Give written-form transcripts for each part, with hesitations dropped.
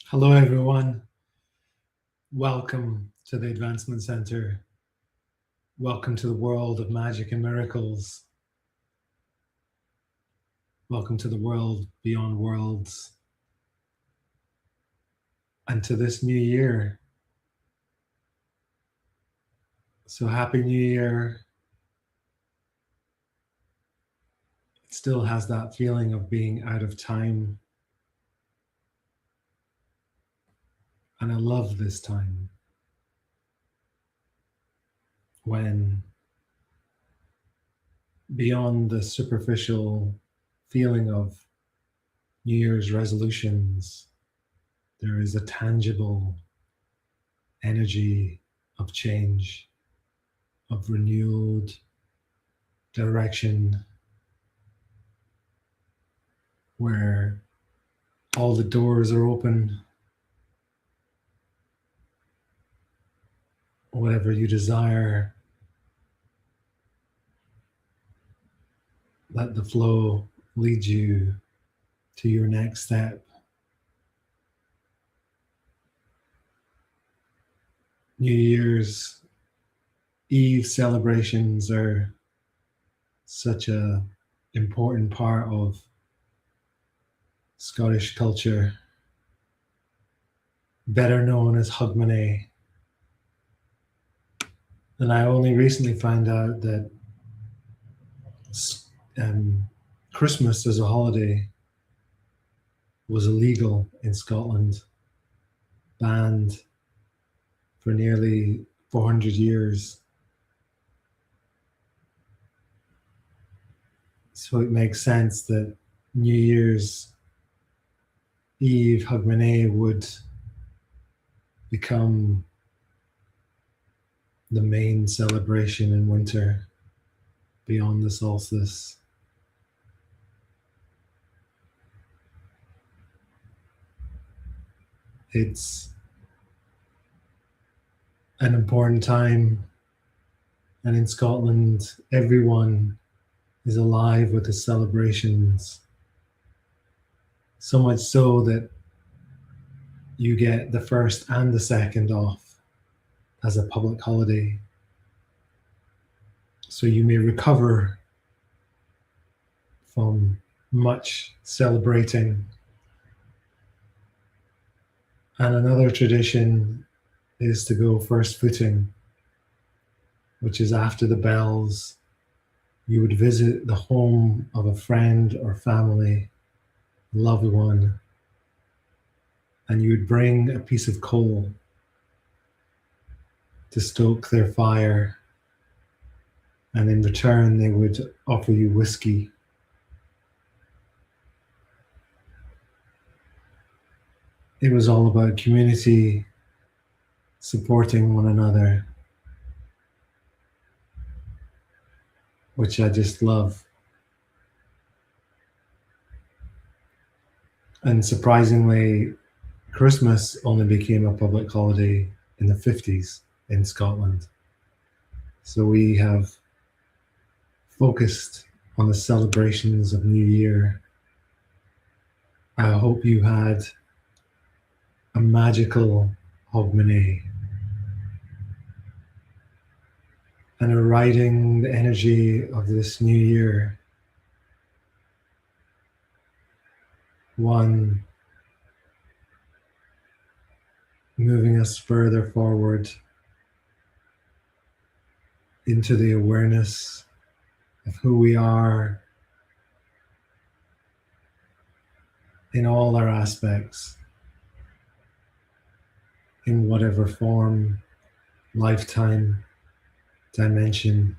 Hello, everyone. Welcome to the Advancement Center. Welcome to the world of magic and miracles. Welcome to the world beyond worlds. And to this new year. So, Happy New Year. It still has that feeling of being out of time. And I love this time when, beyond the superficial feeling of New Year's resolutions, there is a tangible energy of change, of renewed direction, where all the doors are open. Whatever you desire, let the flow lead you to your next step. New Year's Eve celebrations are such a important part of Scottish culture, better known as Hogmanay. And I only recently found out that Christmas as a holiday was illegal in Scotland, banned for nearly 400 years. So it makes sense that New Year's Eve, Hogmanay, would become the main celebration in winter beyond the solstice. It's an important time, and in Scotland, everyone is alive with the celebrations. So much so that you get the first and the second off as a public holiday. So you may recover from much celebrating. And another tradition is to go first footing, which is after the bells. You would visit the home of a friend or family, loved one, and you would bring a piece of coal to stoke their fire, and in return they would offer you whiskey. It was all about community, supporting one another, which I just love. And surprisingly, Christmas only became a public holiday in the 50s in Scotland. So we have focused on the celebrations of New Year. I hope you had a magical Hogmanay and are riding the energy of this new year. One moving us further forward into the awareness of who we are in all our aspects, in whatever form, lifetime, dimension.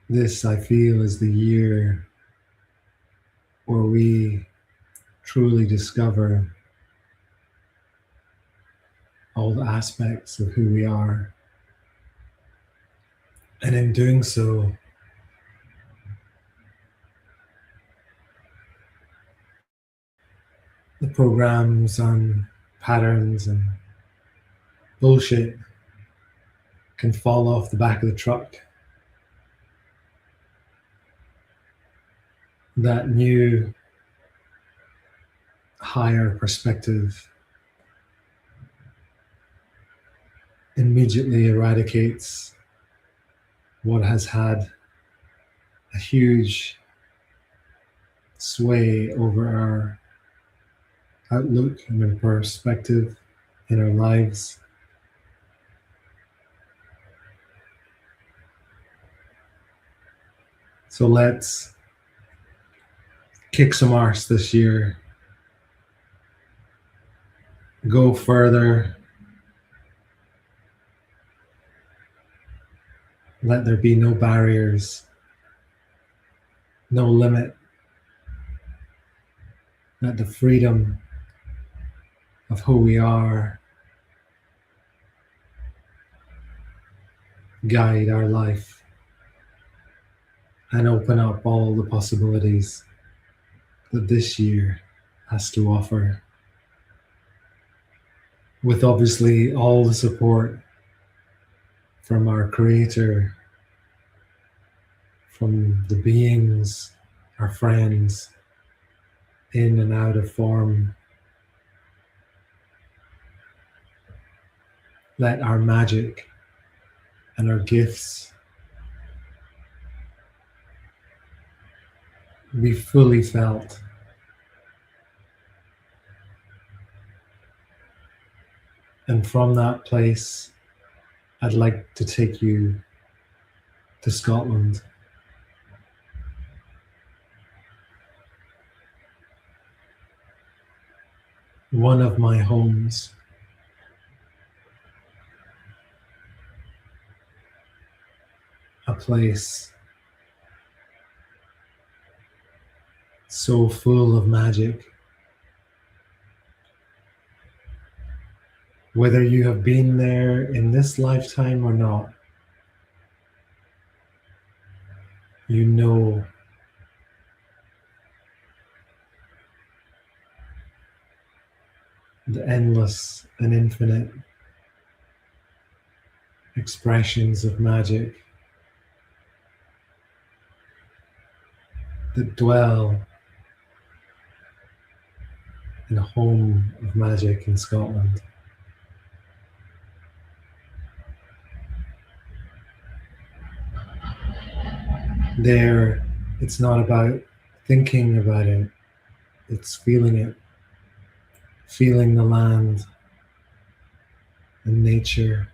This, I feel, is the year where we truly discover all the aspects of who we are. And in doing so, the programs and patterns and bullshit can fall off the back of the truck. That new higher perspective immediately eradicates what has had a huge sway over our outlook and our perspective in our lives. So let's kick some arse this year, go further, let there be no barriers, no limit, let the freedom of who we are guide our life and open up all the possibilities that this year has to offer, with obviously all the support from our Creator, from the beings, our friends, in and out of form. Let our magic and our gifts be fully felt. And from that place, I'd like to take you to Scotland. One of my homes. A place so full of magic. Whether you have been there in this lifetime or not, you know the endless and infinite expressions of magic that dwell in a home of magic in Scotland. There, it's not about thinking about it, it's feeling it, feeling the land and nature.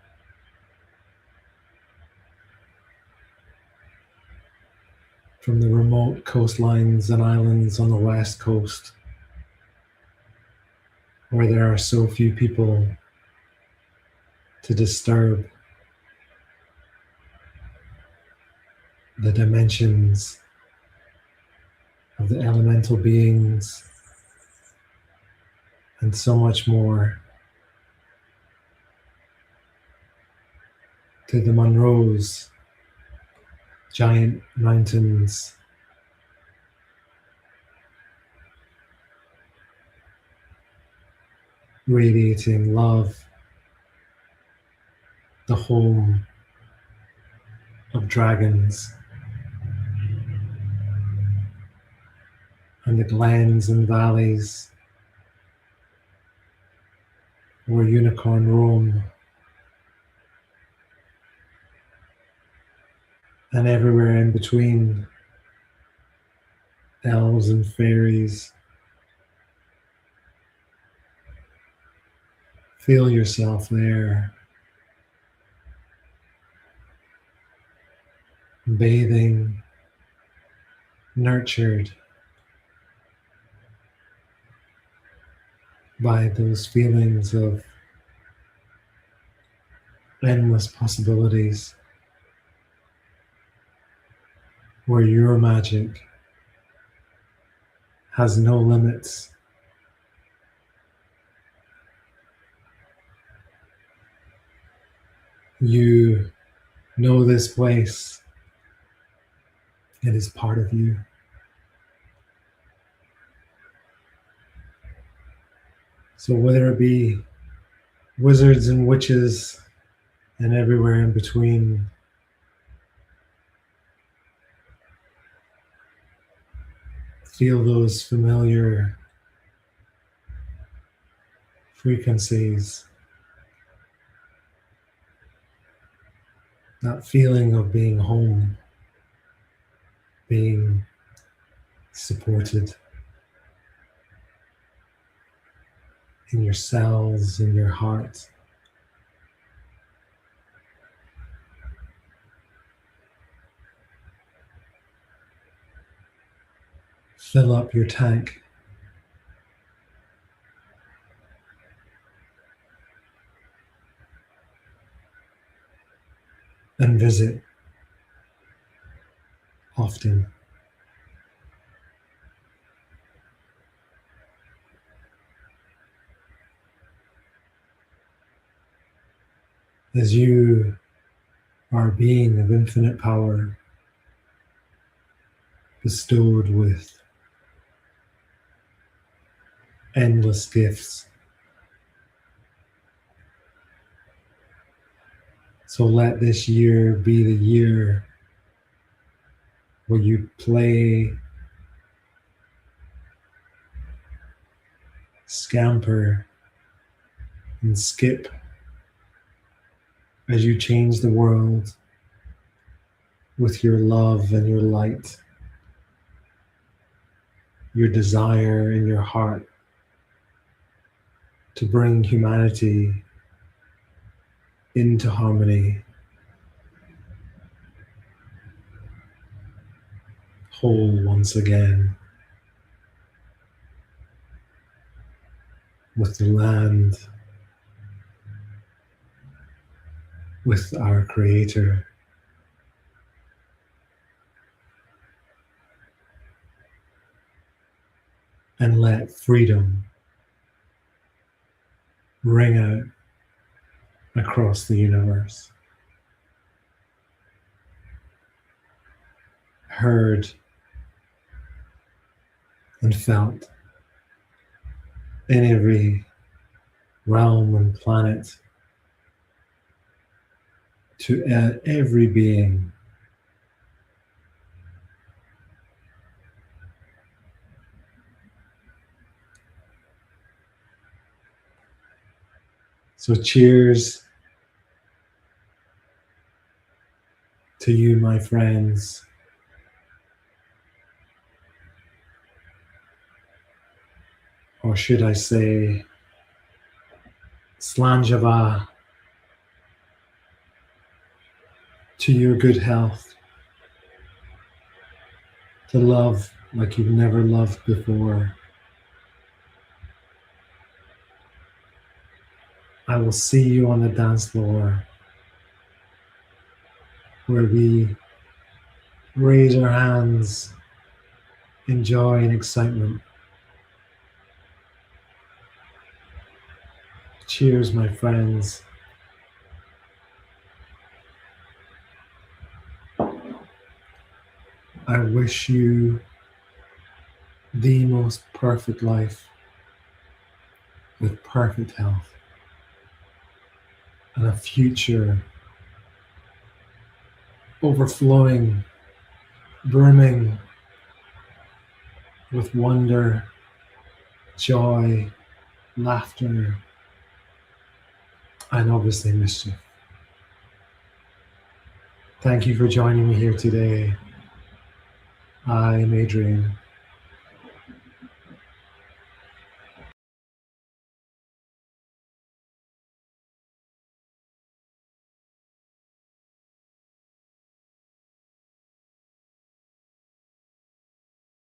From the remote coastlines and islands on the west coast, where there are so few people to disturb the dimensions of the elemental beings, and so much more, to the Munros, giant mountains, radiating love, the home of dragons, and the glens and valleys where unicorn roam, and everywhere in between, elves and fairies. Feel yourself there, bathing, nurtured by those feelings of endless possibilities, where your magic has no limits. You know this place, it is part of you. So whether it be wizards and witches and everywhere in between, feel those familiar frequencies, that feeling of being home, being supported in your cells, in your heart. Fill up your tank. And visit often. As you are a being of infinite power, bestowed with endless gifts. So let this year be the year where you play, scamper, and skip as you change the world with your love and your light, your desire in your heart to bring humanity into harmony, whole once again with the land, with our Creator. And let freedom ring out across the universe. Heard and felt in every realm and planet, to every being. So cheers to you, my friends. Or should I say, Slanjava, to your good health, to love like you've never loved before. I will see you on the dance floor where we raise our hands in joy and excitement. Cheers, my friends. I wish you the most perfect life with perfect health and a future overflowing, brimming with wonder, joy, laughter, and obviously mischief. Thank you for joining me here today. I'm Adrian.